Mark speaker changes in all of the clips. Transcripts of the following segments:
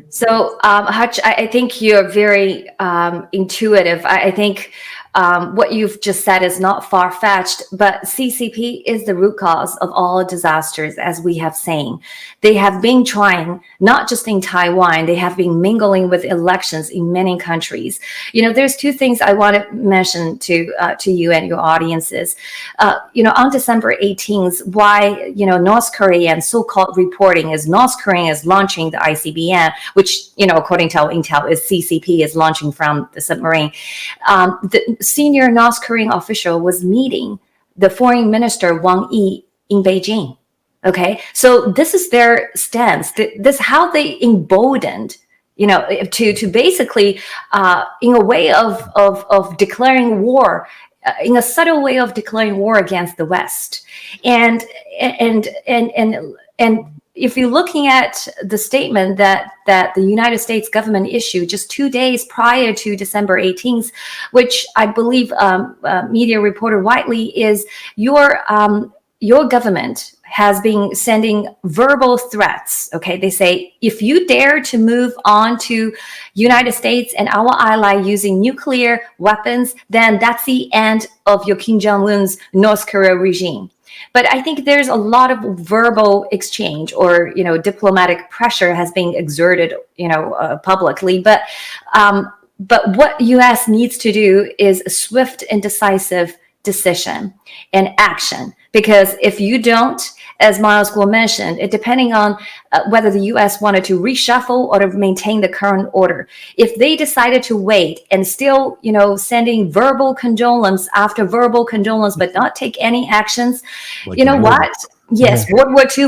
Speaker 1: So, Hutch, I think you're very intuitive. I think what you've just said is not far-fetched, but CCP is the root cause of all disasters, as we have seen. They have been trying, not just in Taiwan, they have been mingling with elections in many countries. There's two things I want to mention to you and your audiences. On December 18th, why, North Korean so-called reporting is North Korea is launching the ICBM, which, according to intel, is CCP is launching from the submarine. The senior North Korean official was meeting the foreign minister Wang Yi in Beijing. Okay, so this is their stance. This is how they emboldened, to basically, in a way of declaring war, in a subtle way of declaring war against the West, and if you're looking at the statement that the United States government issued just 2 days prior to December 18th, which I believe media reported widely, is your government has been sending verbal threats. Okay, they say, if you dare to move on to United States and our ally using nuclear weapons, then that's the end of your Kim Jong-un's North Korea regime. But I think there's a lot of verbal exchange or, diplomatic pressure has been exerted, publicly. But what U.S. needs to do is a swift and decisive decision and action. Because if you don't, as Miles Guo mentioned, it depending on whether the U.S. wanted to reshuffle or to maintain the current order. If they decided to wait and still, sending verbal condolence after verbal condolence, but not take any actions, like what? Yes, World War II.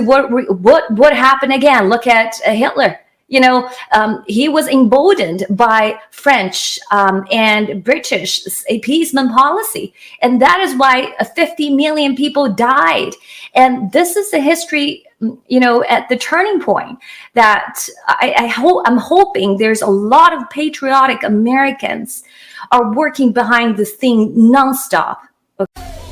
Speaker 1: What happened again? Look at Hitler. He was emboldened by French and British appeasement policy. And that is why 50 million people died. And this is the history, at the turning point that I'm hoping there's a lot of patriotic Americans are working behind this thing nonstop. Okay.